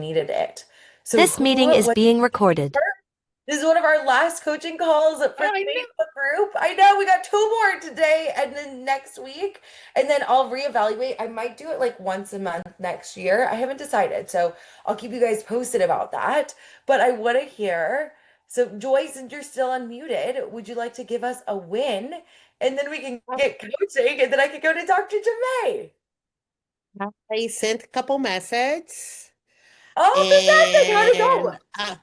needed it. So This who meeting is was being recorded. her? This is one of our last coaching calls for Oh, the I know. Facebook group. I know we got two more today and then next week, and then I'll reevaluate. I might do it like once a month next year. I haven't decided, so I'll keep you guys posted about that. But I want to hear. So, Joy, since you're still unmuted, would you like to give us a win? And then we can get coaching, and then I can go to Dr. Jemay. I sent a couple messages Oh, fantastic. How'd it and go?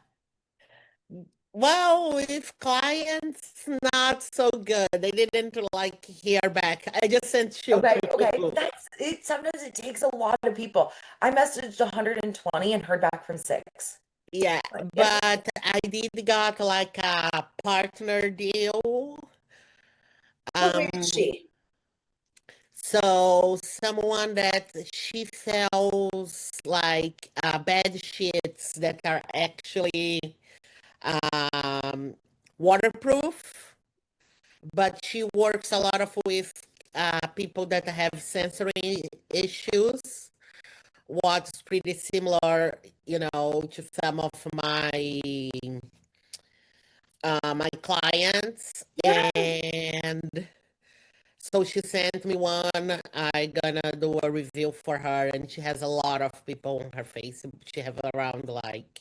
well, with clients, not so good. They didn't like hear back. I just sent two. Okay, okay. That's it. Sometimes it takes a lot of people. I messaged 120 and heard back from six. Yeah, Like, yep. but I did got like a partner deal. Oh, who Um, is she? so someone that she sells like bed sheets that are actually um waterproof, but she works a lot of with people that have sensory issues. What's pretty similar, to some of my clients, Yeah. and so she sent me one. I gonna do a review for her, and she has a lot of people on her Facebook. She have around like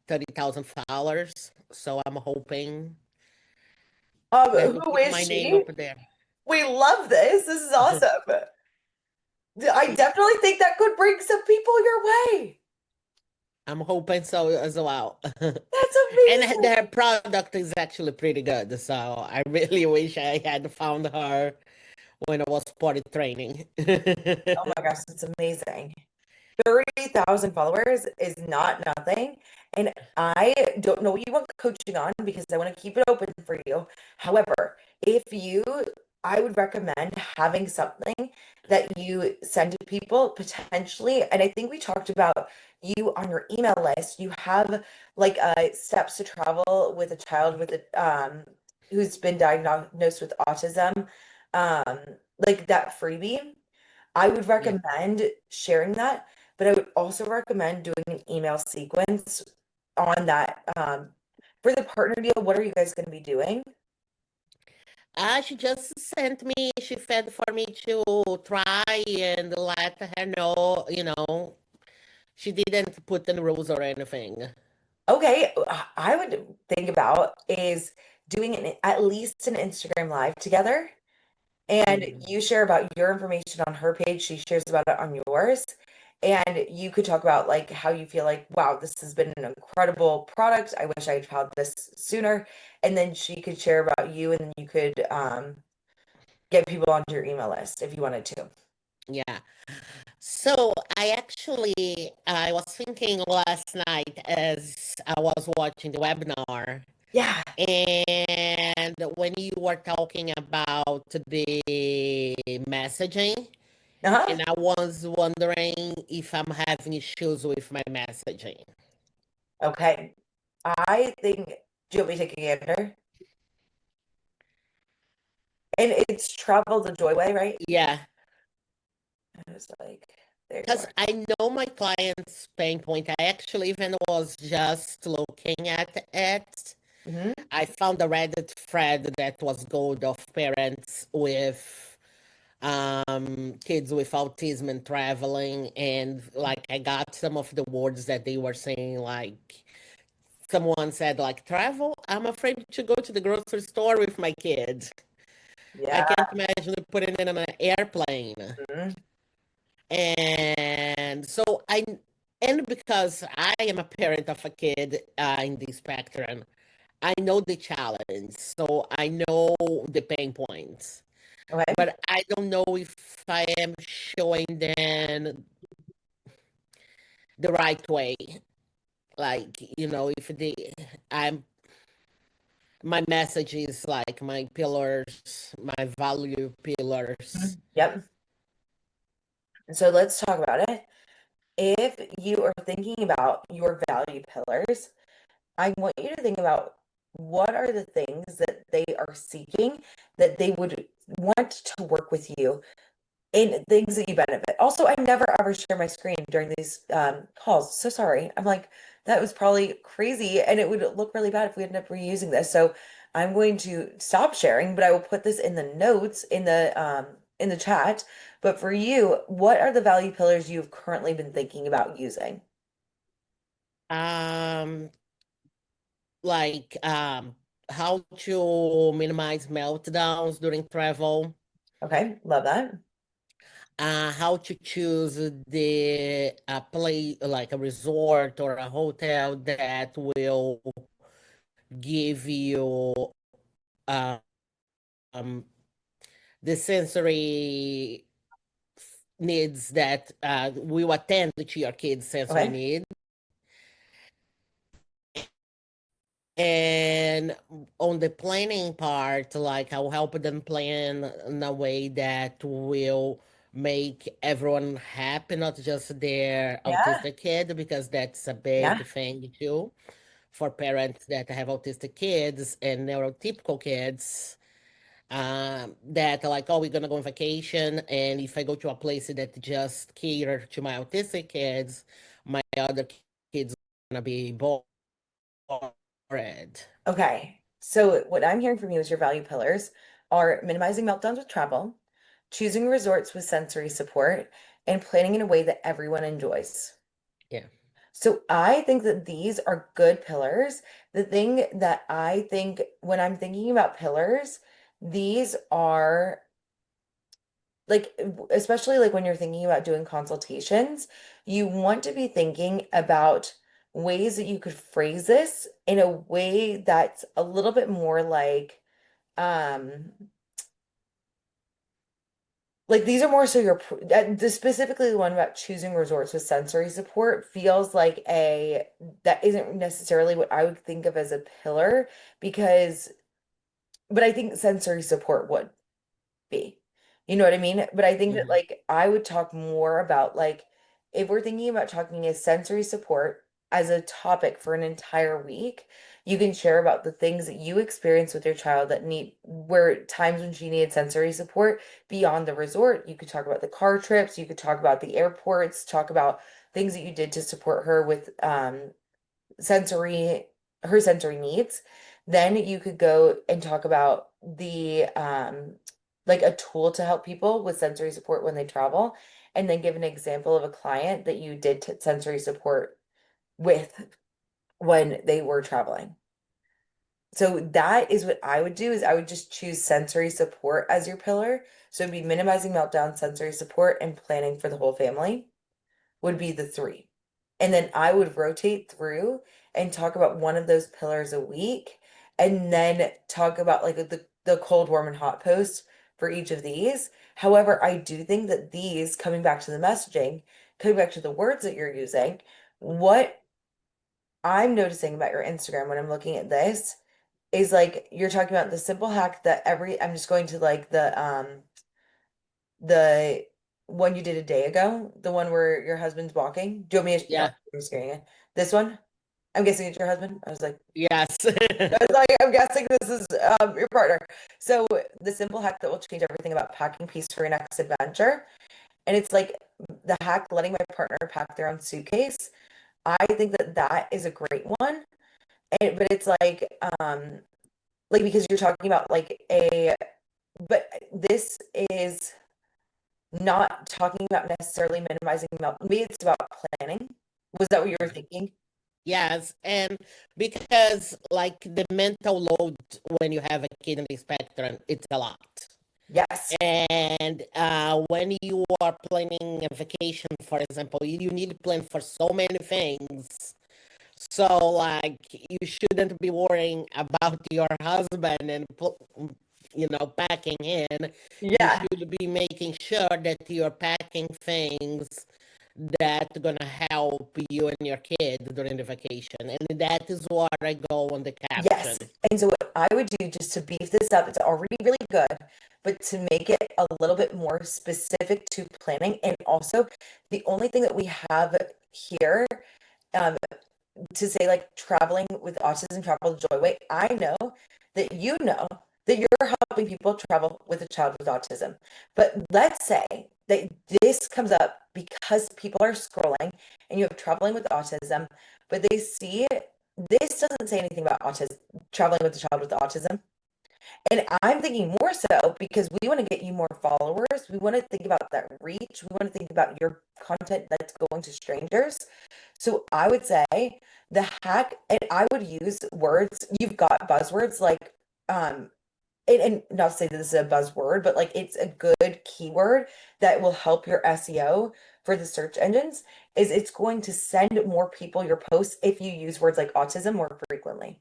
30,000 followers. So I'm hoping that will Who get is my name she? up there. We love this. This is awesome. I definitely think that could bring some people your way. I'm hoping so as well. That's And amazing. their product is actually pretty good. So I really wish I had found her when I was potty training. Oh my gosh, that's amazing. 30,000 followers is not nothing. And I don't know what you want coaching on because I want to keep it open for you. However, if you, I would recommend having something that you send to people potentially. And I think we talked about you on your email list. You have like steps to travel with a child with who's been diagnosed with autism, um, like that freebie. I would Yeah. recommend sharing that, but I would also recommend doing an email sequence on that. For the partner deal, what are you guys going to be doing? She just sent me, she fed for me to try and let her know, she didn't put in rules or anything. Okay, I would think about is doing at least an Instagram live together, and Mhm. you share about your information on her page, she shares about it on yours, and you could talk about like how you feel like, wow, this has been an incredible product. I wish I'd found this sooner. And then she could share about you, and then you could get people onto your email list if you wanted to. Yeah. So I was thinking last night as I was watching the webinar, Yeah. and when you were talking about the messaging, Uh-huh. and I was wondering if I'm having issues with my messaging. Okay. I think, do you want me to take a gander? And it's travel the Joyway, right? Yeah, I was like, there you because are. I know my client's pain point. I actually even was just looking at it. Hmm. I found a Reddit thread that was gold of parents with kids with autism and traveling, and like I got some of the words that they were saying, like someone said like travel, I'm afraid to go to the grocery store with my kids. I Yeah. can't imagine putting it on an airplane. Mhm. And so and because I am a parent of a kid in the spectrum, I know the challenge, so I know the pain points, Okay. but I don't know if I am showing them the right way. Like, if I'm my message is like my pillars, my value pillars. Mhm. Yep. So let's talk about it. If you are thinking about your value pillars, I want you to think about what are the things that they are seeking that they would want to work with you. in things that you benefit. Also, I never ever share my screen during these calls. So sorry. I'm like, that was probably crazy and it would look really bad if we ended up reusing this. So I'm going to stop sharing, but I will put this in the notes in the chat. But for you, what are the value pillars you've currently been thinking about using? Um, like how to minimize meltdowns during travel, Okay, love that. how to choose the play like a resort or a hotel that will give you um, the sensory needs that will attend to your kids' sensory Okay. needs. And on the planning part, like I'll help them plan in a way that will make everyone happy, not just their Yeah. autistic kid, because that's a Yeah. big thing too for parents that have autistic kids and neurotypical kids. That are like, oh, we're gonna go on vacation, and if I go to a place that just cater to my autistic kids, my other kids are gonna be bored. Okay. So what I'm hearing from you is your value pillars are minimizing meltdowns with travel, choosing resorts with sensory support, and planning in a way that everyone enjoys. Yeah. So I think that these are good pillars. The thing that I think when I'm thinking about pillars, these are like, especially like when you're thinking about doing consultations, you want to be thinking about ways that you could phrase this in a way that's a little bit more um, like these are more so specifically the one about choosing resorts with sensory support feels like a that isn't necessarily what I would think of as a pillar because, but I think sensory support would be. You know what I mean? But I think that Mhm. like I would talk more about like if we're thinking about talking as sensory support as a topic for an entire week, you can share about the things that you experience with your child that need where times when she needed sensory support beyond the resort. You could talk about the car trips, you could talk about the airports, talk about things that you did to support her with sensory her sensory needs. Then you could go and talk about the like a tool to help people with sensory support when they travel, and then give an example of a client that you did sensory support with when they were traveling. So that is what I would do is I would just choose sensory support as your pillar. So it'd be minimizing meltdown, sensory support, and planning for the whole family would be the three. And then I would rotate through and talk about one of those pillars a week and then talk about like the cold, warm, and hot post for each of these. However, I do think that these, coming back to the messaging, coming back to the words that you're using, what I'm noticing about your Instagram when I'm looking at this is like you're talking about the simple hack that I'm just going to like the one you did a day ago, the one where your husband's walking. Do you want me to? No, Yeah. I'm just kidding. This one? I'm guessing it's your husband. Yes. I was like, I'm guessing this is your partner. So the simple hack that will change everything about packing peace for your next adventure. And it's like the hack letting my partner pack their own suitcase. I think that that is a great one. But it's like because you're talking about but this is not talking about necessarily minimizing maybe it's about planning. Was that what you were Yeah. thinking? Yes, and because like the mental load when you have a kid in the spectrum, it's a lot. Yes. And when you are planning a vacation, for example, you need to plan for so many things. So like you shouldn't be worrying about your husband and packing in. You Yeah. should be making sure that you're packing things that gonna help you and your kid during the vacation. And that is what I go on the caption. Yes. And so what I would do just to beef this up, it's already really good, but to make it a little bit more specific to planning. And also the only thing that we have here, um, to say like traveling with autism, travel the joy way, I know that you're helping people travel with a child with autism. But let's say this comes up because people are scrolling and you have traveling with autism, but they see this doesn't say anything about autism, traveling with a child with autism. And I'm thinking more so because we want to get you more followers. We want to think about that reach. We want to think about your content that's going to strangers. So I would say the hack, and I would use words, you've got buzzwords like, and not to say that this is a buzzword, but like it's a good keyword that will help your SEO for the search engines, is it's going to send more people your posts if you use words like autism more frequently.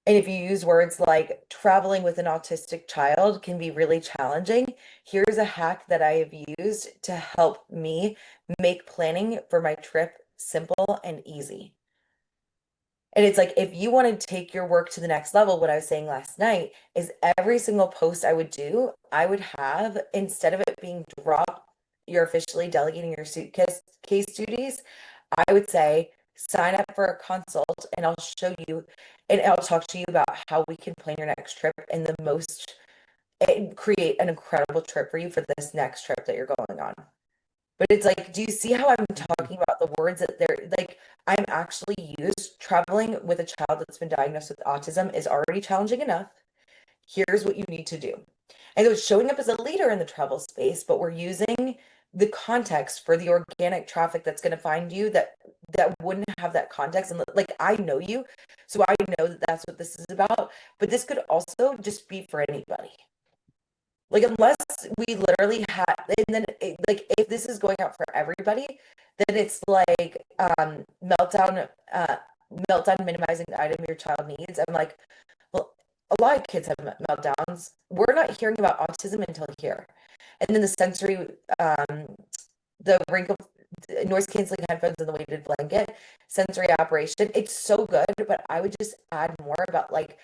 And if you use words like traveling with an autistic child can be really challenging, here's a hack that I have used to help me make planning for my trip simple and easy. And it's like, if you want to take your work to the next level, what I was saying last night is every single post I would do, I would have, instead of it being drop, you're officially delegating your suitcase case duties, I would say, sign up for a consult and I'll show you and I'll talk to you about how we can plan your next trip and the most and create an incredible trip for you for this next trip that you're going on. But it's like, do you see how I'm talking about the words that they're like? I'm actually used traveling with a child that's been diagnosed with autism is already challenging enough. Here's what you need to do. And so it's showing up as a leader in the travel space, but we're using the context for the organic traffic that's going to find you that wouldn't have that context. And like, I know you, so I know that that's what this is about. But this could also just be for anybody. Like, unless we literally had, and then like if this is going out for everybody, then it's like meltdown minimizing the item your child needs. I'm like, well, a lot of kids have meltdowns. We're not hearing about autism until here. And then the sensory, the wrinkle, noise canceling headphones and the weighted blanket, sensory operation. It's so good, but I would just add more about like,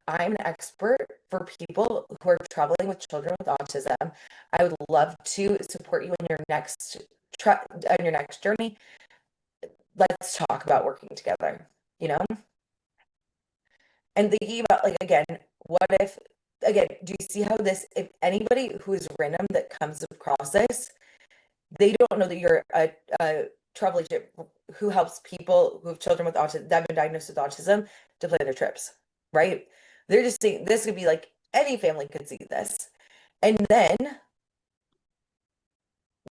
I'm an expert for people who are traveling with children with autism. I would love to support you in your next on your next journey. Let's talk about working together, you know? And thinking about like again, what if again, do you see how this if anybody who is random that comes across this, they don't know that you're a travel agent who helps people who have children with autism that have been diagnosed with autism to plan their trips, right? They're just saying this could be like any family could see this. And then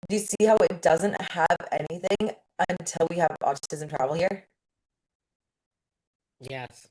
do you see how it doesn't have anything until we have autism travel here? Yes.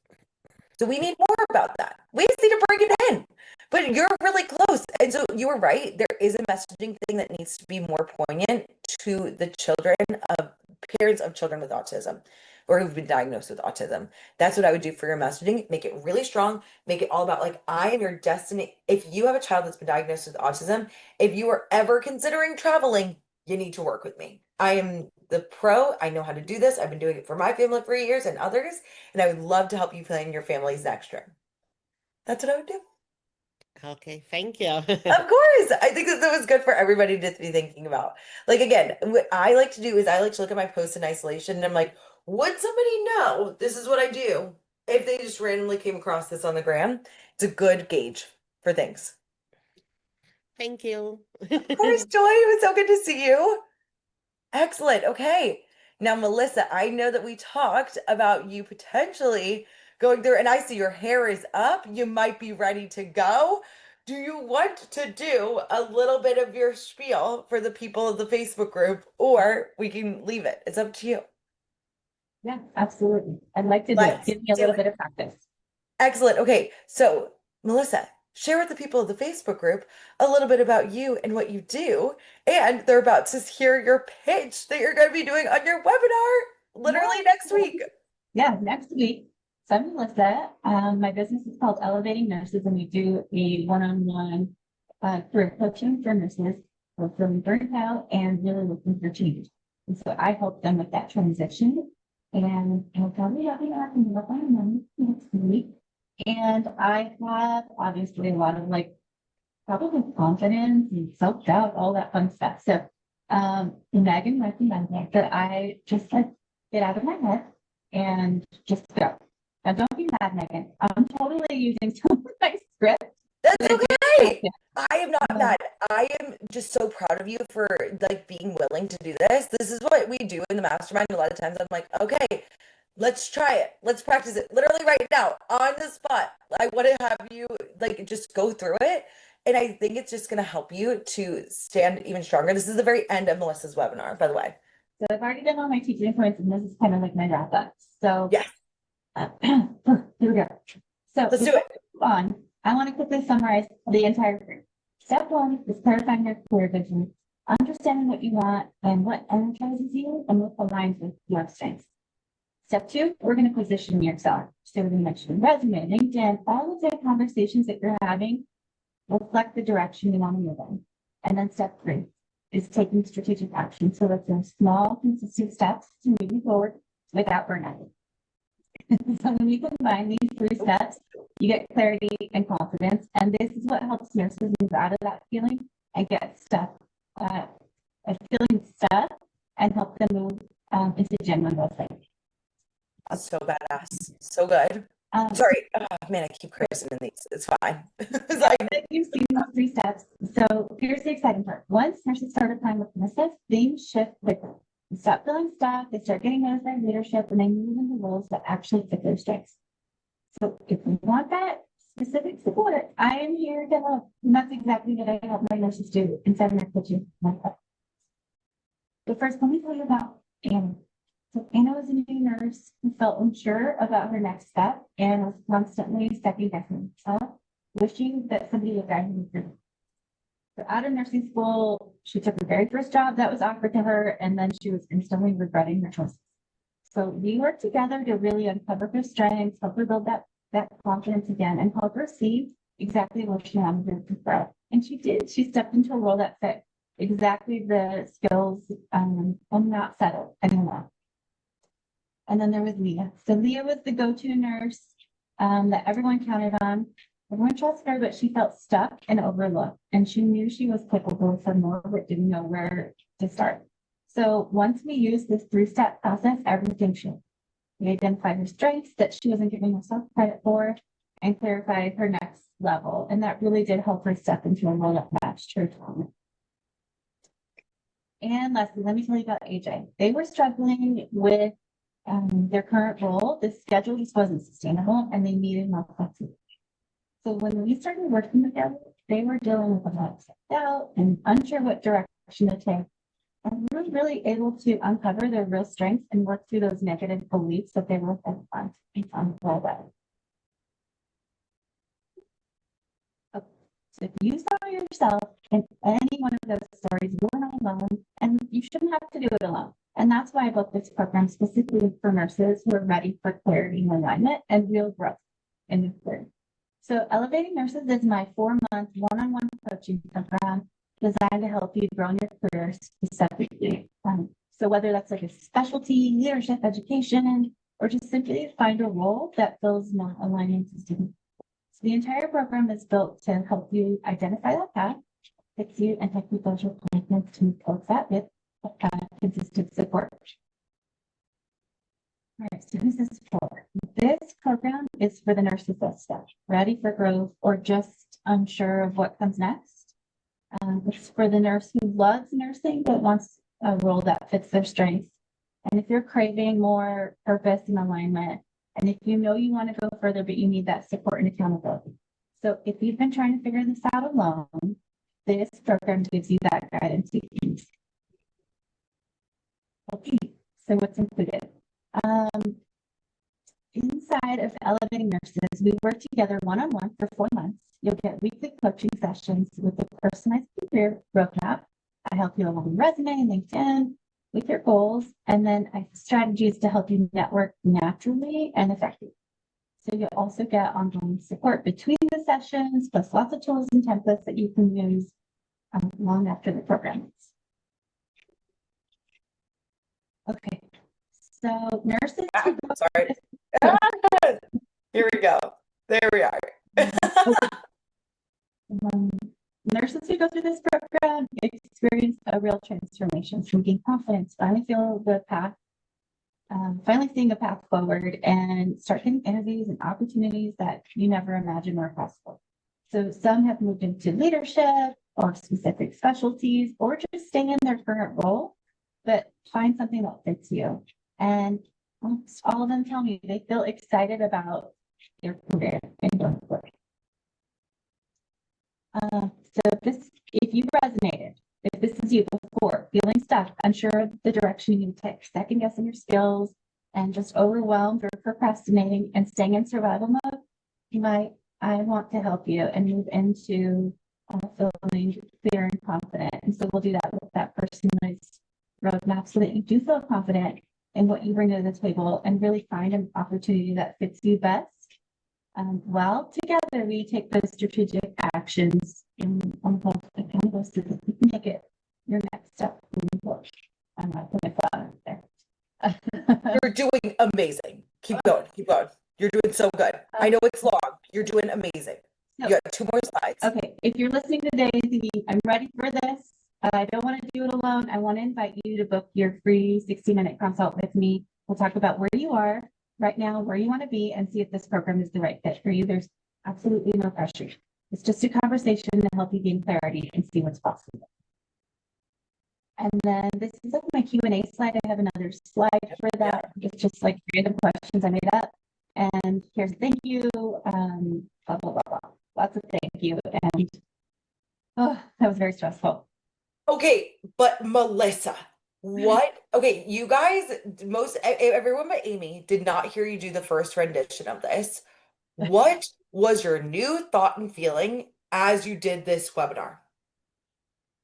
So we need more about that. We just need to bring it in. But you're really close. And so you were right. There is a messaging thing that needs to be more poignant to the children of parents of children with autism or who've been diagnosed with autism. That's what I would do for your messaging. Make it really strong. Make it all about like, I am your destiny. If you have a child that's been diagnosed with autism, if you are ever considering traveling, you need to work with me. I am the pro. I know how to do this. I've been doing it for my family for years and others, and I would love to help you plan your family's next trip. That's what I would do. Okay, thank you. Of course. I think that was good for everybody to be thinking about. Like, again, what I like to do is I like to look at my posts in isolation and I'm like, would somebody know this is what I do if they just randomly came across this on the gram? It's a good gauge for things. Thank you. Of course, Joy, it was so good to see you. Excellent. Okay. Now, Melissa, I know that we talked about you potentially going through, and I see your hair is up. You might be ready to go. Do you want to do a little bit of your spiel for the people of the Facebook group, or we can leave it? It's up to you. Yeah, absolutely. I'd like to do it. Let's Give me a do little it. bit of practice. Excellent. Okay. So, Melissa, share with the people of the Facebook group a little bit about you and what you do. And they're about to hear your pitch that you're going to be doing on your webinar literally next week. Yeah, next week. So I'm Melissa. My business is called Elevating Nurses, and we do a one-on-one career coaching for nurses who are feeling burnt out and really looking for change. And so I help them with that transition. And I'll probably have you up and work on them next week. And I have obviously a lot of like probably confidence and self-doubt, all that fun stuff. So Megan recommended that I just like get out of my head and just go. Now don't be mad, Megan. I'm totally using some of my script. That's okay. I am not mad. I am just so proud of you for like being willing to do this. This is what we do in the mastermind. A lot of times I'm like, okay, let's try it. Let's practice it literally right now on the spot. I want to have you like just go through it. And I think it's just going to help you to stand even stronger. This is the very end of Melissa's webinar, by the way. So I've already done all my teaching points, and this is kind of like my wrap up. So Yes, here we go. So let's do before it. we move on, I want to quickly summarize the entire group. Step one is clarifying your career vision, understanding what you want and what energizes you and what aligns with your strengths. Step two, we're going to position yourself. So we're going to mention resume, LinkedIn, all of the conversations that you're having reflect the direction you want to move in. And then step three is taking strategic action. So it's in small, consistent steps to move you forward without burnout. So when you combine these three steps, you get clarity and confidence. And this is what helps nurses move out of that feeling and get stuck, feeling stuck, and help them move into genuine growth. So badass. So good. Sorry. Oh, man, I keep cursing in these. It's fine. It's like, You've seen these three steps. So here's the exciting part. Once nurses start applying with Melissa's, things shift quickly. They stop feeling stuck, they start getting noticed by leadership, and they move into roles that actually fit their strengths. So if you want that specific support, I am here to help. And that's exactly what I help my nurses do in 7 Coaching. But first, let me tell you about Anna. So Anna was a new nurse who felt unsure about her next step and was constantly second guessing herself, wishing that somebody would guide her through. So out of nursing school, she took her very first job that was offered to her, and then she was instantly regretting her choices. So we worked together to really uncover her strengths, help her build that confidence again, and help her see exactly what she wanted to grow. And she did. She stepped into a role that fit exactly the skills and not settled anymore. And then there was Leah. So Leah was the go-to nurse that everyone counted on. Everyone trusted her, but she felt stuck and overlooked. And she knew she was capable for more, but didn't know where to start. So once we used this 3-step process, everything shifted. We identified her strengths that she wasn't giving herself credit for and clarified her next level. And that really did help her step into a role that matched her talent. And lastly, let me tell you about AJ. They were struggling with their current role. The schedule just wasn't sustainable and they needed more flexibility. So when we started working together, they were dealing with a lot of self-doubt and unsure what direction to take. And we were really able to uncover their real strengths and work through those negative beliefs that they were on that. So if you saw yourself in any one of those stories, you're not alone, and you shouldn't have to do it alone. And that's why I built this program specifically for nurses who are ready for clarity and alignment and real growth in the career. So Elevating Nurses is my 4-month one-on-one coaching program designed to help you grow in your career specifically. So whether that's like a specialty, leadership, education, or just simply find a role that feels not aligning to students. So the entire program is built to help you identify that path, fix you, and take you those appointments to coach that with consistent support. All right, so who's this for? This program is for the nurses that's stuck, ready for growth, or just unsure of what comes next. It's for the nurse who loves nursing but wants a role that fits their strengths. And if you're craving more purpose and alignment, and if you know you want to go further, but you need that support and accountability. So if you've been trying to figure this out alone, this program gives you that guidance you need. Okay, so what's included? Inside of Elevating Nurses, we work together one-on-one for 4 months. You'll get weekly coaching sessions with a personalized career roadmap. I help you along your resume, LinkedIn, with your goals, and then I have strategies to help you network naturally and effectively. So you'll also get ongoing support between the sessions, plus lots of tools and templates that you can use long after the program ends. Okay, so nurses. Sorry. Here we go. There we are. Nurses who go through this program experience a real transformation from gain confidence, finally feel the path, finally seeing a path forward, and start getting interviews and opportunities that you never imagined were possible. So some have moved into leadership or specific specialties or just staying in their current role, but find something that fits you. And almost all of them tell me they feel excited about their career and going forward. If you resonated, if this is you before, feeling stuck, unsure of the direction you need to take, second guessing your skills, and just overwhelmed or procrastinating and staying in survival mode, I want to help you and move into feeling clear and confident. And so we'll do that with that personalized roadmap so that you do feel confident in what you bring to the table and really find an opportunity that fits you best. While together we take those strategic actions in on both accountable so that we can make it your next step moving forward. I'm not putting a thought there. You're doing amazing. Keep going. Keep going. You're doing so good. I know it's long. You're doing amazing. You got 2 more slides. Okay, if you're listening to Daisy, I'm ready for this. I don't want to do it alone. I want to invite you to book your free 60-minute consult with me. We'll talk about where you are right now, where you want to be, and see if this program is the right fit for you. There's absolutely no pressure. It's just a conversation to help you gain clarity and see what's possible. And then this is like my Q&A slide. I have another slide for that. It's just like random questions I made up. And here's thank you, blah, blah, blah, blah. Lots of thank you. And oh, that was very stressful. Okay, but Melissa, what? Okay, you guys, everyone but Amy did not hear you do the first rendition of this. What was your new thought and feeling as you did this webinar?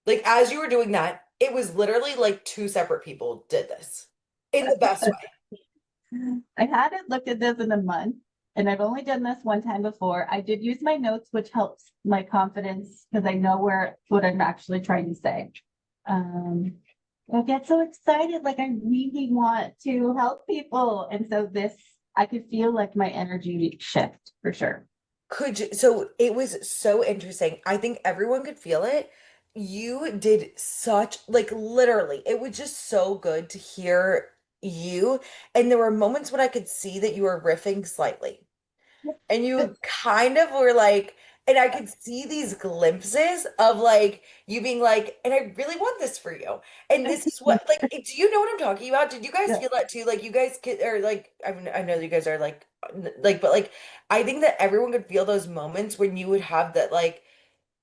Like, as you were doing that, it was literally like 2 separate people did this in the best way. I hadn't looked at this in a month, and I've only done this one time before. I did use my notes, which helps my confidence because I know what I'm actually trying to say. I get so excited, like I really want to help people. And so I could feel like my energy shift for sure. So it was so interesting. I think everyone could feel it. You did such, like, literally, it was just so good to hear you. And there were moments when I could see that you were riffing slightly. And you kind of were like, and I could see these glimpses of like you being like, and I really want this for you. And this is what, like, do you know what I'm talking about? Did you guys Yeah. feel that too? Like, you guys are like, I know you guys are but like, I think that everyone could feel those moments when you would have that, like,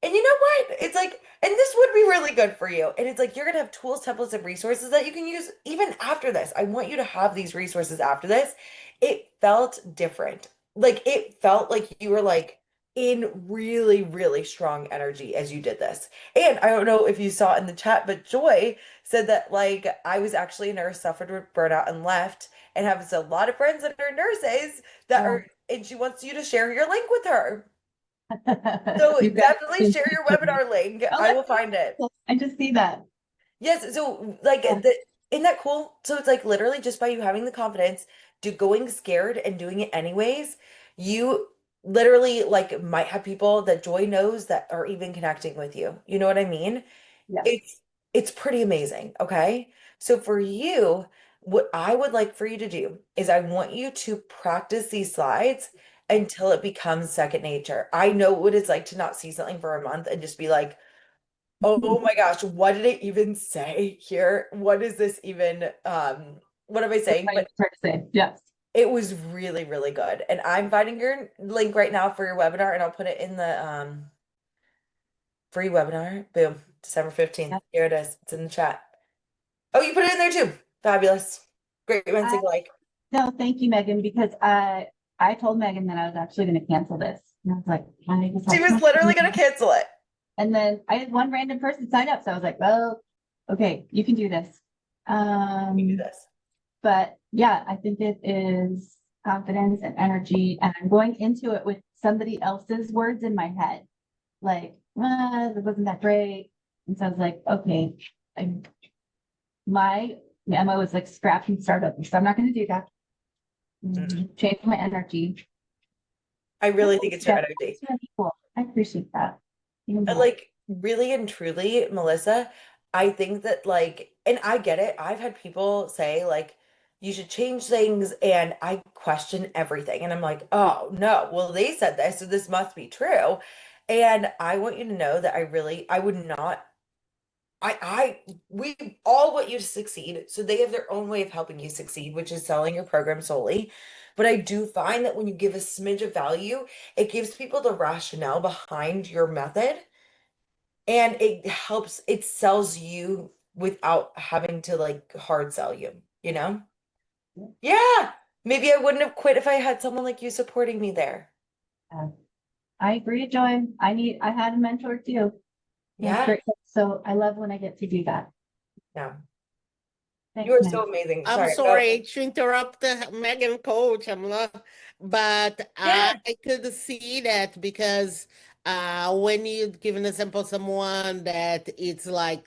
and you know what? It's like, and this would be really good for you. And it's like, you're going to have tools, templates, and resources that you can use even after this. I want you to have these resources after this. It felt different. Like, it felt like you were like in really, really strong energy as you did this. And I don't know if you saw in the chat, but Joy said that like I was actually a nurse, suffered with burnout and left, and has a lot of friends that are nurses that are, and she wants you to share your link with her. So You guys- definitely share your webinar link. Oh, I will find it. I just see that. Yes, so like Yeah. isn't that cool? So it's like literally just by you having the confidence to going scared and doing it anyways, you literally like might have people that Joy knows that are even connecting with you. You know what I mean? Yeah. It's pretty amazing, okay? So for you, what I would like for you to do is I want you to practice these slides until it becomes second nature. I know what it's like to not see something for a month and just be like, oh my gosh, what did it even say here? What is this even? What am I saying? But Yes. it was really, really good. And I'm finding your link right now for your webinar, and I'll put it in the free webinar. Boom, December 15th. Yep. Here it is. It's in the chat. Oh, you put it in there too. Fabulous. Great minds like. No, thank you, Megan, because I told Megan that I was actually going to cancel this. And I was like, She was literally going to cancel it. And then I had one random person sign up. So I was like, well, okay, you can do this. You can do this. But yeah, I think it is confidence and energy. And I'm going into it with somebody else's words in my head. Like, it wasn't that great. And so I was like, okay, my MO is like scrap and start over. So I'm not going to do that. Change my energy. I really think it's your energy. It's really cool. I appreciate that. Like, really and truly, Melissa, I think that like, and I get it. I've had people say like, you should change things, and I question everything. And I'm like, oh no, well, they said this, so this must be true. And I want you to know that I would not, we all want you to succeed. So they have their own way of helping you succeed, which is selling your program solely. But I do find that when you give a smidge of value, it gives people the rationale behind your method and it sells you without having to like hard sell you, you know? Yeah. Maybe I wouldn't have quit if I had someone like you supporting me there. Uh, I agree, Joy. I had a mentor too. Yeah. So I love when I get to do that. Yeah. You Thanks, are so man. amazing. I'm Sorry. Go. sorry to interrupt Megan, coach. I'm not, but Yeah. I could see that because when you give an example, someone that it's like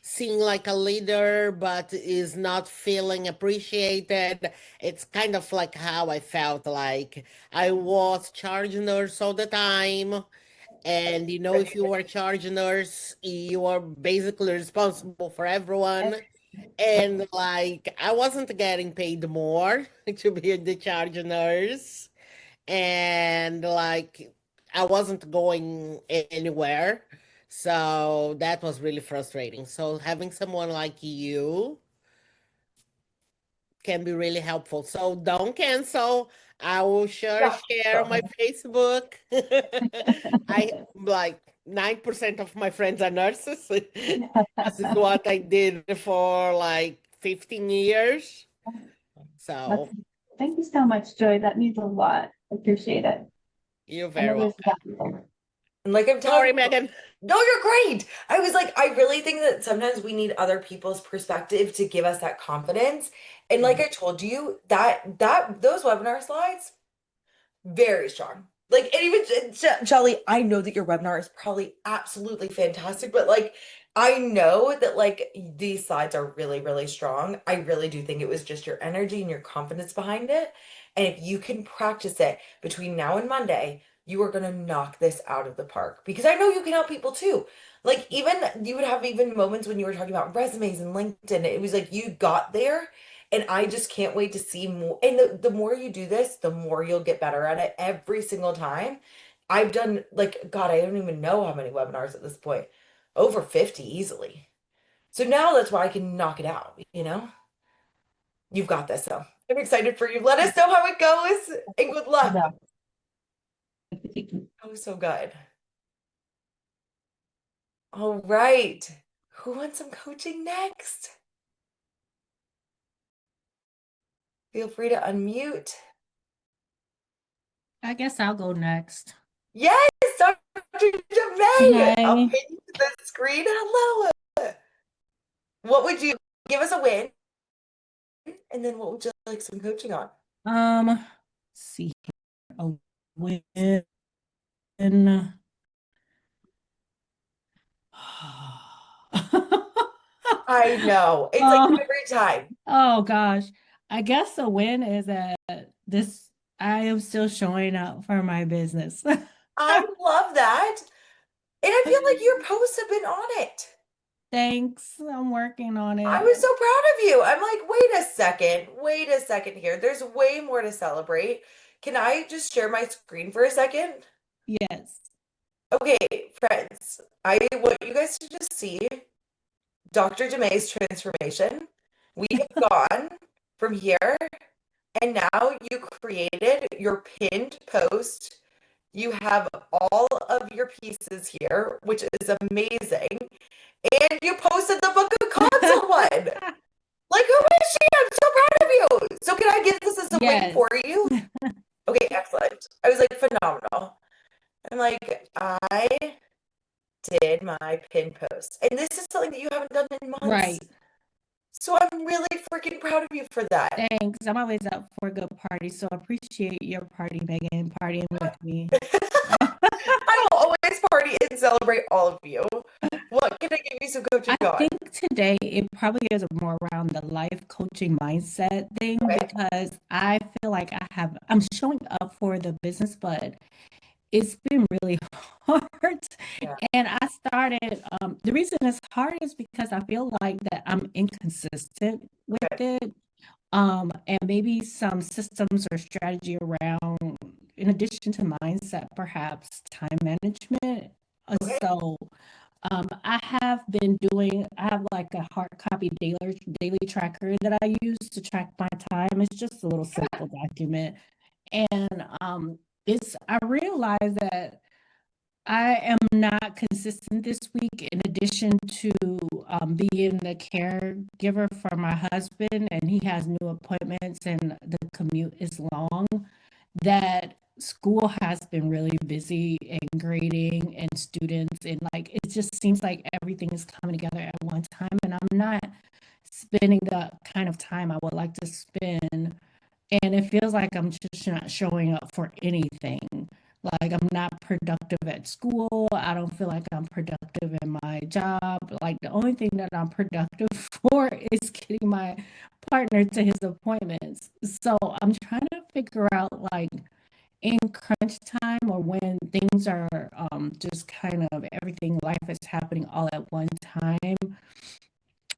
seeing like a leader but is not feeling appreciated, it's kind of like how I felt like I was charge nurse all the time. And if you are charge nurse, you are basically responsible for everyone. And like I wasn't getting paid more to be the charge nurse. And like I wasn't going anywhere. So that was really frustrating. So having someone like you can be really helpful. So don't cancel. I will sure Yeah. share on my Facebook. I like 9% of my friends are nurses. This is what I did for like 15 years. That's, So thank you so much, Joy. That means a lot. I appreciate it. you're I know very there's welcome. valuable. And like I'm telling Sorry, you, Megan. no, you're great. I was like, I really think that sometimes we need other people's perspective to give us that confidence. And like I told you, those webinar slides, very strong. Like, and even Shelly, I know that your webinar is probably absolutely fantastic, but like, I know that like these slides are really, really strong. I really do think it was just your energy and your confidence behind it. And if you can practice it between now and Monday, you are going to knock this out of the park because I know you can help people too. Like, even you would have even moments when you were talking about resumes and LinkedIn, it was like you got there and I just can't wait to see more. And the more you do this, the more you'll get better at it every single time. I've done like, God, I don't even know how many webinars at this point. Over 50 easily. So now that's why I can knock it out, you know? You've got this, though. I'm excited for you. Let us know how it goes and good luck. No. Oh, so good. All right. Who wants some coaching next? Feel free to unmute. I guess I'll go next. Yes, Dr. Jamay. I'll Hi. pin you to the screen. Hello. What would you give us a win? And then what would you like some coaching on? Let's see here. A win. I know. It's like Um, every time. oh gosh. I guess a win is that I am still showing up for my business. I love that. And I feel like your posts have been on it. Thanks. I'm working on I it. was so proud of you. I'm like, wait a second here. There's way more to celebrate. Can I just share my screen for a second? Yes. Okay, friends, I want you guys to just see Dr. Jamay's transformation. We have gone from here, and now you created your pinned post. You have all of your pieces here, which is amazing. And you posted the book of console one. Like, who is she? I'm so proud of you. So, can I give this as a win Yes. for you? Okay, excellent. I was like, phenomenal. I'm like, I did my pin post. And this is something that you haven't done in months. Right. So, I'm really freaking proud of you for that. Thanks. I'm always up for a good party, so I appreciate your party, Megan, partying with me. I will always party and celebrate all of you. What can I give you some coaching I on? think today it probably is more around the life coaching mindset thing Okay. because I feel like I'm showing up for the business, but it's been really hard. Yeah. And I started, the reason it's hard is because I feel like that I'm inconsistent with it. And maybe some systems or strategy around in addition to mindset, perhaps time management. Okay. So I have like a hard copy daily tracker that I use to track my time. It's just a little simple document. And I realized that I am not consistent this week, in addition to being the caregiver for my husband, and he has new appointments and the commute is long, that school has been really busy and grading and students, and like it just seems like everything is coming together at one time, and I'm not spending the kind of time I would like to spend, and it feels like I'm just not showing up for anything. Like I'm not productive at school. I don't feel like I'm productive in my job. Like the only thing that I'm productive for is getting my partner to his appointments. So I'm trying to figure out like in crunch time or when things are just kind of everything, life is happening all at one time.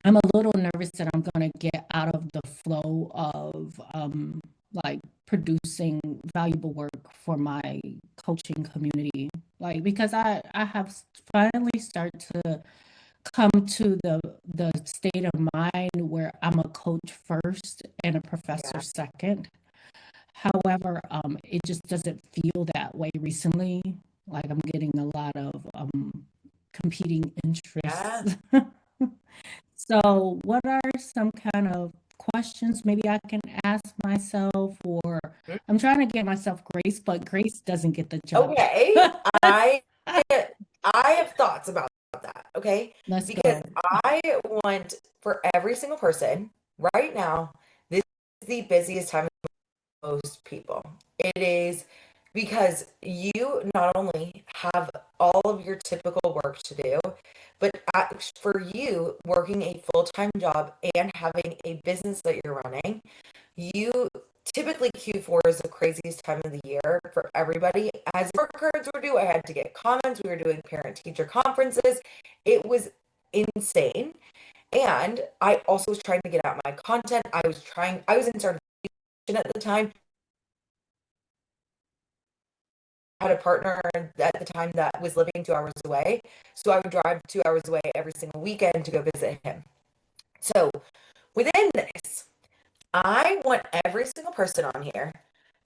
I'm a little nervous that I'm gonna get out of the flow of like producing valuable work for my coaching community. Like because I have finally started to come to the state of mind where I'm a coach first and a professor Yeah. second. However, it just doesn't feel that way recently. Like I'm getting a lot of competing Yeah. interests. So, what are some kind of questions maybe I can ask myself, or Mm. I'm trying to get myself grace, but grace doesn't get the job Okay. done. I I have thoughts about that. Okay. Let's Because go. I want for every single person right now, this is the busiest time of most people. It is because you not only have all of your typical work to do, but for you working a full-time job and having a business that you're running, you typically Q4 is the craziest time of the year for everybody. As work cards were due, I had to get comments. We were doing parent-teacher conferences. It was insane. And I also was trying to get out my content. I was in certification at the time. I had a partner at the time that was living 2 hours away. So I would drive 2 hours away every single weekend to go visit him. So within this, I want every single person on here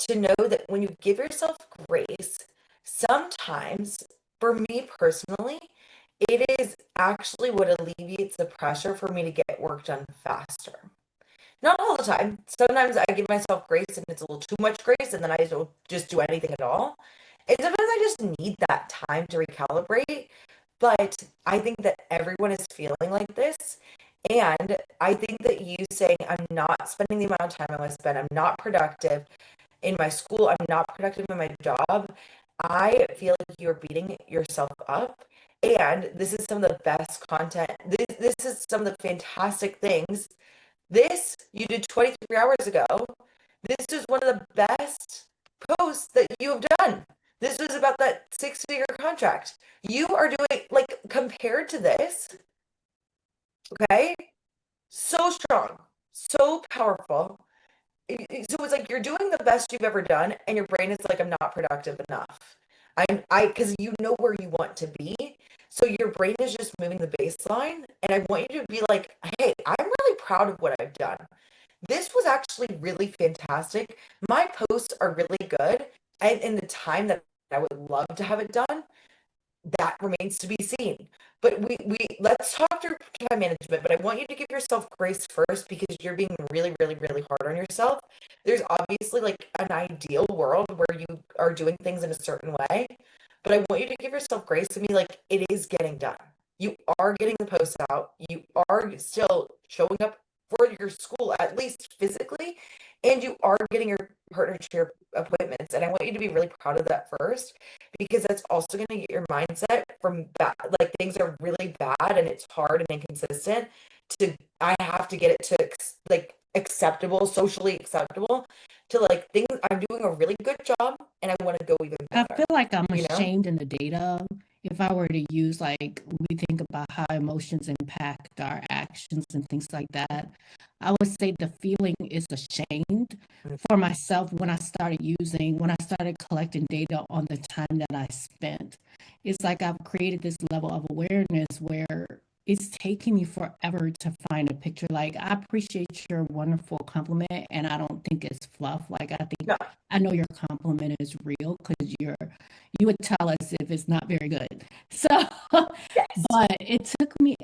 to know that when you give yourself grace, sometimes, for me personally, it is actually what alleviates the pressure for me to get work done faster. Not all the time. Sometimes I give myself grace and it's a little too much grace, and then I don't just do anything at all. And sometimes I just need that time to recalibrate. But I think that everyone is feeling like this. And I think that you saying, I'm not spending the amount of time I want to spend, I'm not productive in my school, I'm not productive in my job, I feel like you're beating yourself up. And this is some of the best content. This is some of the fantastic things. This you did 23 hours ago. This is one of the best posts that you have done. This was about that 6-figure contract. You are doing, like, compared to this, okay? So strong, so powerful. So it's like you're doing the best you've ever done, and your brain is like, I'm not productive enough. Because you know where you want to be. So your brain is just moving the baseline. And I want you to be like, hey, I'm really proud of what I've done. This was actually really fantastic. My posts are really good. And in the time that I would love to have it done, that remains to be seen. But we let's talk through time management, but I want you to give yourself grace first because you're being really, really, really hard on yourself. There's obviously like an ideal world where you are doing things in a certain way, but I want you to give yourself grace and be like, it is getting done. You are getting the posts out. You are still showing up for your school, at least physically, and you are getting your partner chair appointments. And I want you to be really proud of that first, because that's also going to get your mindset from bad, like things are really bad and it's hard and inconsistent, to I have to get it to like acceptable, socially acceptable, to like things I'm doing a really good job and I want to go even I better, feel like I'm you know? ashamed in the data. if I were to use, like, we think about how emotions impact our actions and things like that, I would say the feeling is ashamed for myself when I started collecting data on the time that I spent. It's like I've created this level of awareness where it's taking me forever to find a picture. Like, I appreciate your wonderful compliment, and I don't think it's fluff. Like, No. I know your compliment is real because you would tell us if it's not very good. So, Yes. but it took me,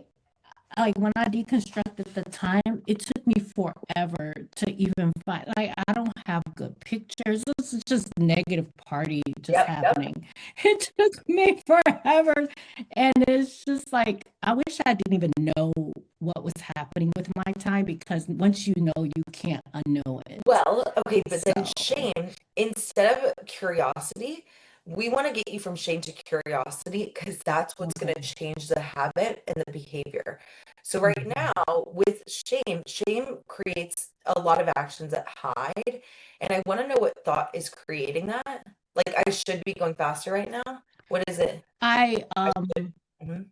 like, when I deconstructed the time, it took me forever to even find, like, I don't have good pictures. This is just negative party just Yep. happening. It took me forever. And it's just like, I wish I didn't even know what was happening with my time, because once you know, you can't unknow it. Well, okay, but then So, shame, instead of curiosity, we want to get you from shame to curiosity because that's what's going to okay. change the habit and the behavior. So right Mhm. now, with shame creates a lot of actions that hide. And I want to know what thought is creating that. Like, I should be going faster right now. What is it? I, I should. Mhm.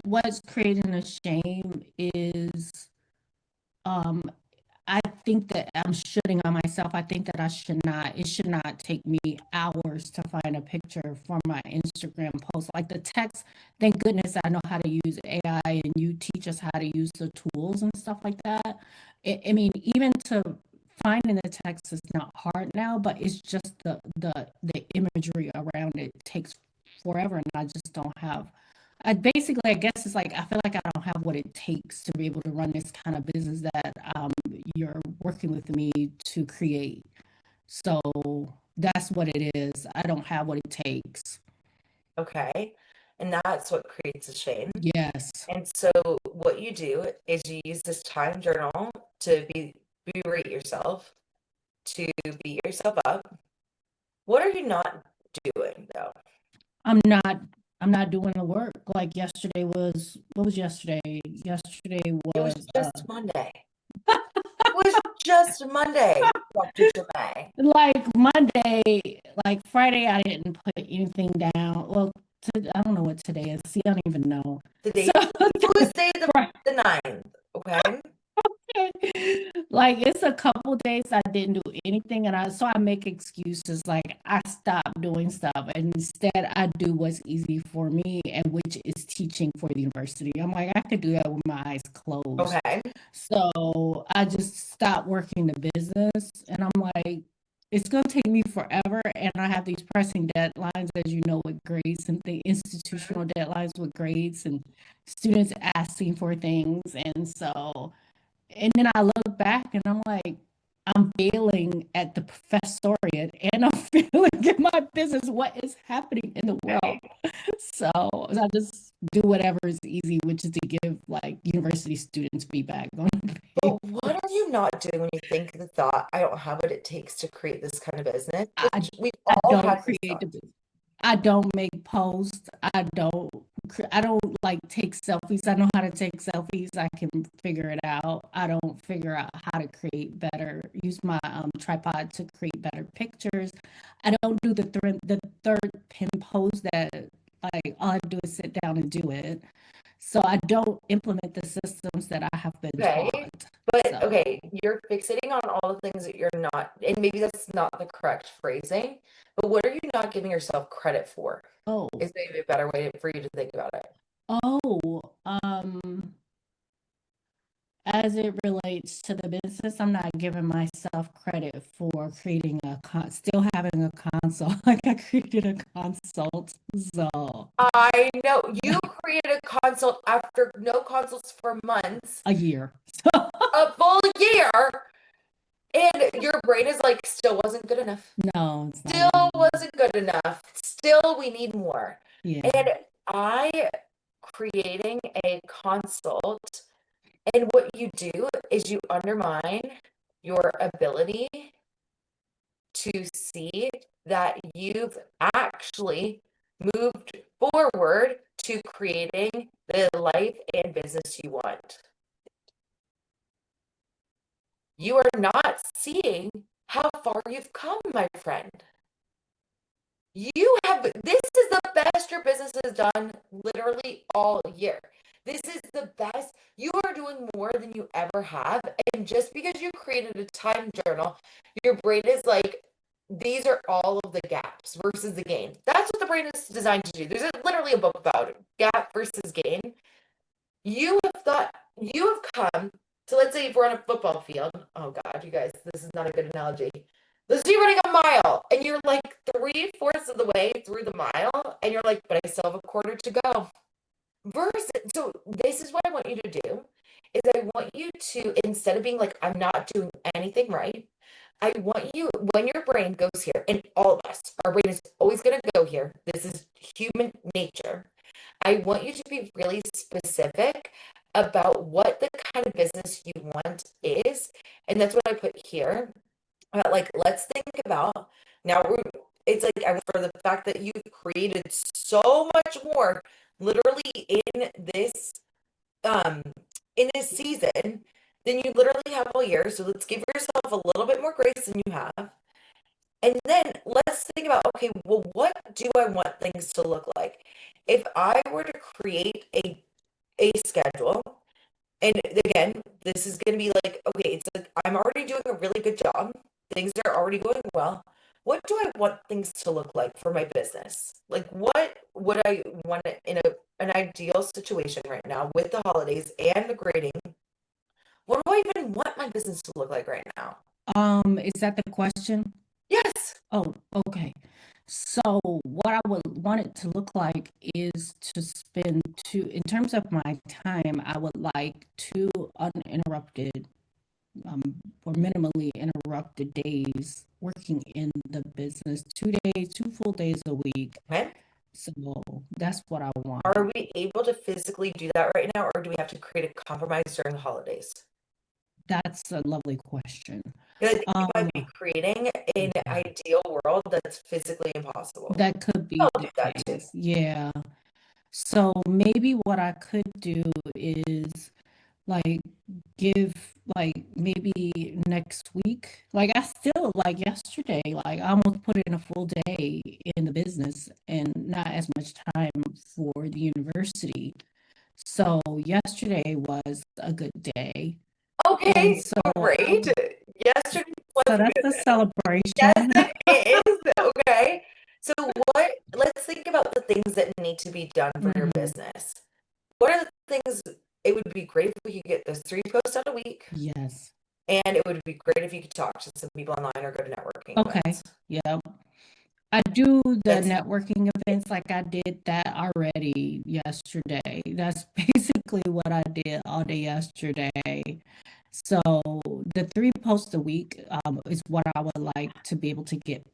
what's creating the shame is, um, I think that I'm shooting on myself. I think that it should not take me hours to find a picture for my Instagram post. Like the text, thank goodness I know how to use AI and you teach us how to use the tools and stuff like that. I mean, even to finding the text is not hard now, but it's just the imagery around it takes forever, and I just don't have. I guess it's like I feel like I don't have what it takes to be able to run this kind of business that you're working with me to create. So that's what it is. I don't have what it takes. Okay. And that's what creates a shame. Yes. And so what you do is you use this time journal to berate yourself, to beat yourself up. What are you not doing though? I'm not I'm not doing the work. Like yesterday was what was yesterday? Yesterday It was was just Monday. It was just Monday, Dr. Jemai. like Monday, like Friday I didn't put anything down. Well, I don't know what today is. See, I don't even know. Today, So Tuesday the 9th, okay? like it's a couple days I didn't do anything, and I make excuses like I stopped doing stuff, and instead I do what's easy for me, and which is teaching for the university. I'm like, I could do that with my eyes closed. Okay. So I just stopped working the business, and I'm like, it's gonna take me forever, and I have these pressing deadlines, as you know, with grades and the institutional deadlines with grades and students asking for things, and so. And then I look back and I'm like, I'm failing at the professoriate and I'm failing at my business. What is happening in the world? So I just do whatever is easy, which is to give like university students feedback on the But what are papers. you not doing when you think the thought, I don't have what it takes to create this kind of business? I Which we've I all don't had this create thought. the business. I don't make posts. I don't like take selfies. I know how to take selfies. I can figure it out. I don't figure out how to use my tripod to create better pictures. I don't do the third pin pose that like all I do is sit down and do it. So I don't implement the systems that I have been Okay. taught. But So, okay, you're fixating on all the things that you're not, and maybe that's not the correct phrasing, but what are you not giving yourself credit for? oh, Is maybe a better way for you to think about it. oh, as it relates to the business, I'm not giving myself credit for creating still having a consult. Like I created a consult, so I know you created a consult after no consults for months, a year. a full year, and your brain is like, still wasn't good enough. No, it's not Still enough. wasn't good enough. Still, we need more. Yeah. And I creating a consult, and what you do is you undermine your ability to see that you've actually moved forward to creating the life and business you want. You are not seeing how far you've come, my friend. This is the best your business has done literally all year. This is the best. You are doing more than you ever have. And just because you created a time journal, your brain is like, these are all of the gaps versus the gain. That's what the brain is designed to do. There's literally a book about it, gap versus gain. You have come to, let's say if we're on a football field. Oh God, you guys, this is not a good analogy. Let's say you're running a mile and you're like 3/4 of the way through the mile and you're like, but I still have a quarter to go. So this is what I want you to do is I want you to, instead of being like, I'm not doing anything right, I want you, when your brain goes here, and all of us, our brain is always going to go here. This is human nature. I want you to be really specific about what the kind of business you want is. And that's what I put here. Like, let's think about now. It's like for the fact that you've created so much more, literally um, in this season, than you literally have all year. So let's give yourself a little bit more grace than you have. And then let's think about, okay, well, what do I want things to look like? If I were to create a schedule, and again, this is going to be like, okay, it's like I'm already doing a really good job. Things are already going well. What do I want things to look like for my business? Like, what would I want in an ideal situation right now with the holidays and the grading? What do I even want my business to look like right now? Is that the question? Yes. Oh, okay. So what I would want it to look like is to spend in terms of my time, I would like 2 uninterrupted, or minimally interrupted days working in the business, 2 days, 2 full days a week. Okay. So that's what I want. Are we able to physically do that right now, or do we have to create a compromise during the holidays? That's a lovely question. Because I think you might be creating an ideal world that's physically impossible. That could be I'll the do that too. case. Yeah. So maybe what I could do is like give like maybe next week. Like I still like yesterday, like I almost put in a full day in the business and not as much time for the university. So yesterday was a good day. Okay, And so great. Yesterday was so that's good. a celebration. Yes, it is. Okay. So let's think about the things that need to be done for your Mhm. business. What are the things? It would be great if we could get those 3 posts out a week, Yes. and it would be great if you could talk to some people online or go to networking Okay. events. Yeah. I do the That's networking events, like I did that already yesterday. That's basically what I did all day yesterday. So the 3 posts a week is what I would like to be able to get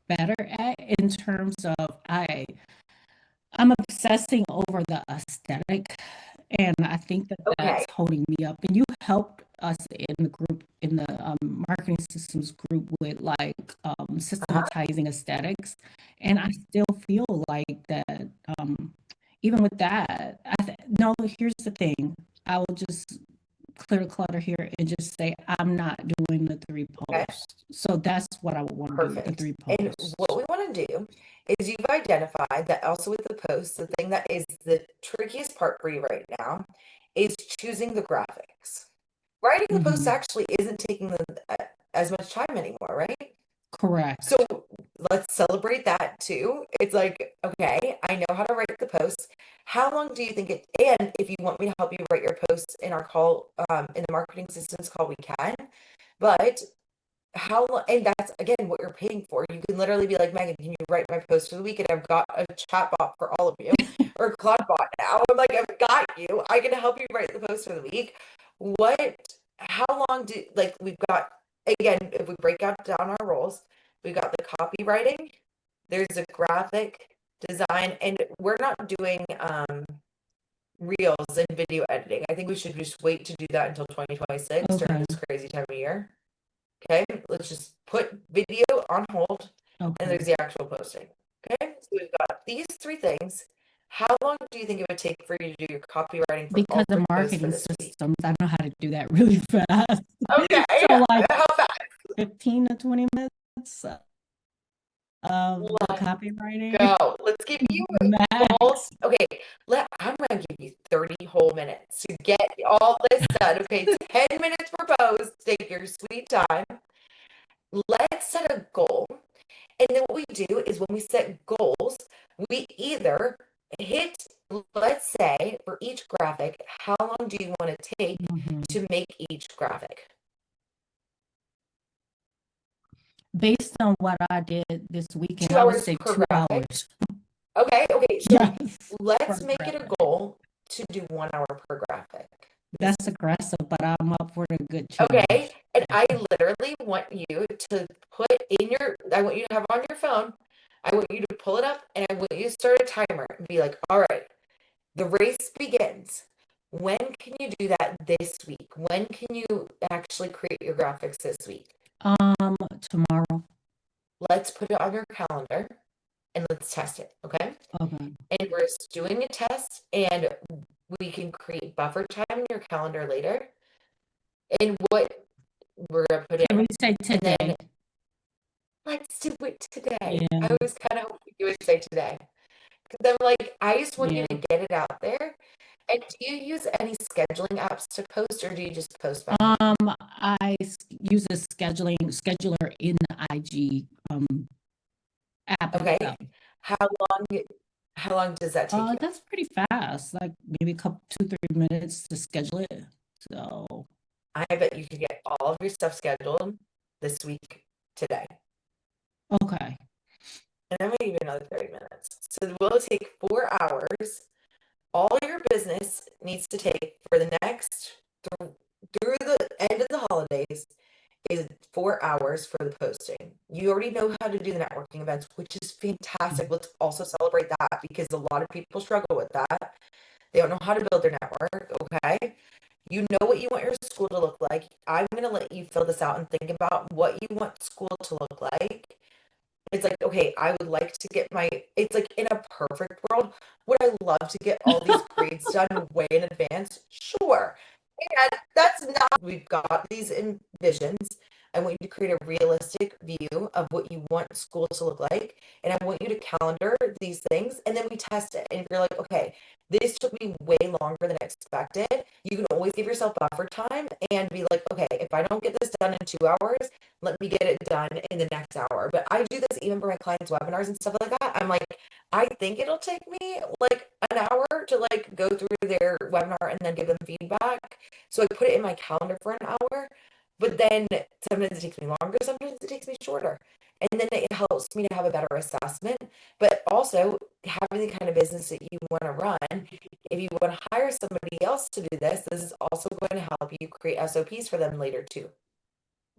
better at in terms of I'm obsessing over the aesthetic, and I think that okay. that's holding me up. And you helped us in the group, in the marketing systems group, with like systematizing aesthetics. And I still feel like that, even with that, no, here's the thing. I will just clear the clutter here and just say I'm not doing the 3 Okay. posts. So that's what I would want to do with the Perfect. 3 And posts. what we want to do is you've identified that also with the posts, the thing that is the trickiest part for you right now is choosing the graphics. Writing the posts Mhm. actually isn't taking as much time anymore, right? Correct. So let's celebrate that too. It's like, okay, I know how to write the posts. How long do you think it, and if you want me to help you write your posts in our call, in the marketing systems call, we can. But how long, and that's again what you're paying for. You can literally be like, Megan, can you write my post for the week? And I've got a chat bot for all of you, or a Claude bot now. I'm like, I've got you. I can help you write the post for the week. How long like, we've got, again, if we break out down our roles, we've got the copywriting, there's a graphic design, and we're not doing reels and video editing. I think we should just wait to do that until 2026 during Okay. this crazy time of year. Okay, let's just put video on hold, and Okay. there's the actual posting. Okay, so we've got these 3 things. How long do you think it would take for you to do your copywriting for all Because of 3 posts for marketing this week? systems, I know how to do that really fast. Okay, So like how fast? 15 to 20 minutes. of the Let's copywriting. go. Let's give you Max. goals. Okay, I'm gonna give you 30 whole minutes to get all this done. Okay, 10 minutes per post. Take your sweet time. Let's set a goal. And then what we do is when we set goals, we either hit, let's say, for each graphic, how long do you want to take Mhm. to make each graphic? Based on what I did this weekend, 2 I would hours say per 2 graphic? hours. Okay, so Yes, let's per make it a graphic. goal to do 1 hour per graphic. That's aggressive, but I'm up for a good challenge. Okay, and I literally want you to I want you to have on your phone, I want you to pull it up, and I want you to start a timer and be like, all right, the race begins. When can you do that this week? When can you actually create your graphics this week? Tomorrow. Let's put it on your calendar and let's test it, okay? Okay. And we're just doing a test, and we can create buffer time in your calendar later. And what we're gonna put Can in, we say and then today? let's do it today. Yeah. I was kind of hoping you would say today. Because I'm like, I just want you Yeah. to get it out there. And do you use any scheduling apps to post, or do you just post by hand? Use a scheduler in the IG app Okay. itself. How long does that take you? That's pretty fast, like maybe a couple 2-3 minutes to schedule it. So I bet you could get all of your stuff scheduled this week today. okay. And I'm gonna give you another 30 minutes. So we'll take 4 hours. All your business needs to take for the next through the end of the holidays is 4 hours for the posting. You already know how to do the networking events, which is fantastic. Let's also celebrate that because a lot of people struggle with that. They don't know how to build their network, okay? You know what you want your school to look like. I'm going to let you fill this out and think about what you want school to look like. It's like, okay, I would like to get it's like in a perfect world, would I love to get all these grades done way in advance? Sure. And that's not, we've got these visions. I want you to create a realistic view of what you want school to look like. And I want you to calendar these things and then we test it. And if you're like, okay, this took me way longer than expected, you can always give yourself buffer time and be like, okay, if I don't get this done in 2 hours, let me get it done in the next hour. But I do this even for my clients' webinars and stuff like that. I'm like, I think it'll take me like an hour to like go through their webinar and then give them feedback. So I put it in my calendar for an hour, but then sometimes it takes me longer, sometimes it takes me shorter. And then it helps me to have a better assessment, but also having the kind of business that you want to run. If you want to hire somebody else to do this is also going to help you create SOPs for them later too.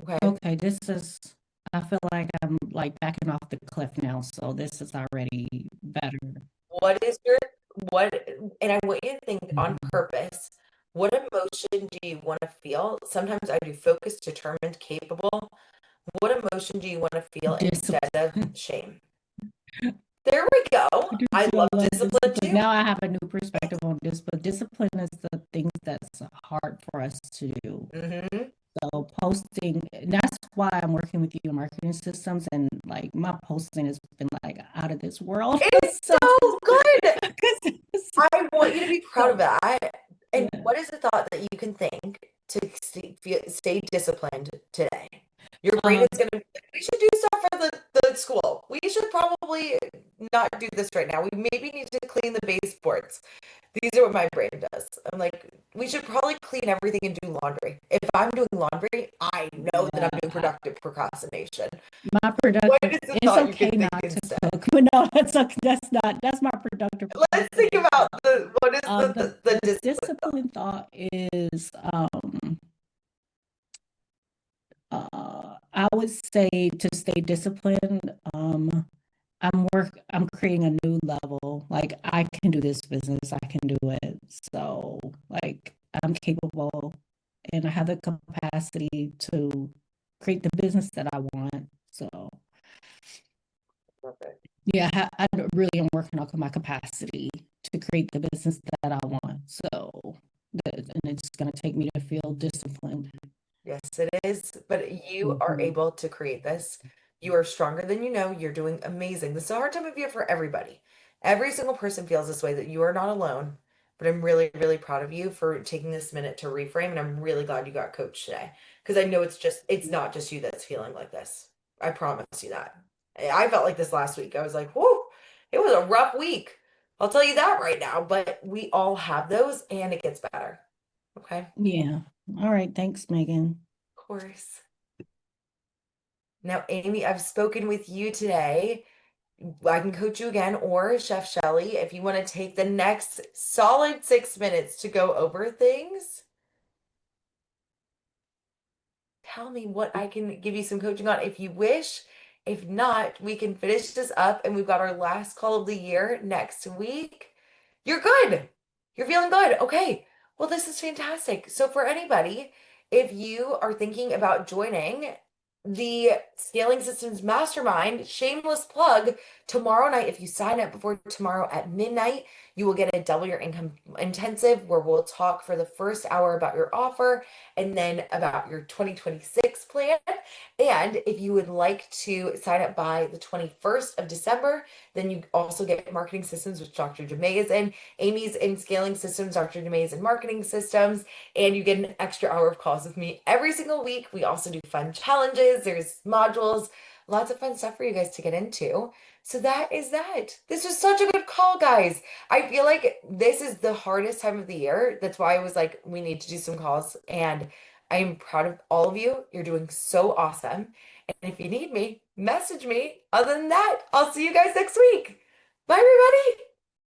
Okay. Okay, I feel like I'm like backing off the cliff now, so this is already better. What, and I want you to think on purpose, what emotion do you want to feel? Sometimes I do focused, determined, capable. What emotion do you want to feel instead of shame? There we go. I love discipline too. Now I have a new perspective on this, but discipline is the things that's hard for us to do. Mm-hmm. So posting, that's why I'm working with you in marketing systems, and like my posting has been like out of this world. It's so good. I want you to be proud of that. And Yeah. what is the thought that you can think to stay disciplined today? Your brain is gonna. We should do stuff for the school. We should probably not do this right now. We maybe need to clean the baseboards. These are what my brain does. I'm like, we should probably clean everything and do laundry. If I'm doing laundry, I know that I'm doing productive procrastination. My productive, What is the it's thought you okay can think not to instead? cook, but no, that's my productive. Let's think about what is the discipline discipline thought is I would say to stay disciplined, I'm creating a new level. Like I can do this business, I can do it. So like I'm capable and I have the capacity to create the business that I want. So yeah, I really am working on my capacity to create the business that I want. So and it's gonna take me to feel disciplined. Yes, it is. But you are able to create this You are stronger than you know. You're doing amazing. This is a hard time of year for everybody. Every single person feels this way, that you are not alone. But I'm really, really proud of you for taking this minute to reframe. And I'm really glad you got coached today. Because I know it's not just you that's feeling like this. I promise you that. I felt like this last week. I was like, whoo, it was a rough week. I'll tell you that right now. But we all have those and it gets better. Okay? Yeah. All right. Thanks, Megan. Of course. Now, Amy, I've spoken with you today. I can coach you again, or Chef Shelly, if you want to take the next solid 6 minutes to go over things. Tell me what I can give you some coaching on if you wish. If not, we can finish this up and we've got our last call of the year next week. You're good. You're feeling good. Okay. Well, this is fantastic. So, for anybody, if you are thinking about joining the Scaling Systems Mastermind, shameless plug, tomorrow night, if you sign up before tomorrow at midnight, you will get a double your income intensive where we'll talk for the first hour about your offer and then about your 2026 plan. And if you would like to sign up by the 21st of December, then you also get marketing systems, which Dr. Jemay is in. Amy's in scaling systems, Dr. Jemay is in marketing systems, and you get an extra hour of calls with me every single week. We also do fun challenges, there's modules, lots of fun stuff for you guys to get into. So that is that. This was such a good call, guys. I feel like this is the hardest time of the year. That's why I was like, we need to do some calls. And I am proud of all of you. You're doing so awesome. And if you need me, message me. Other than that, I'll see you guys next week. Bye, everybody.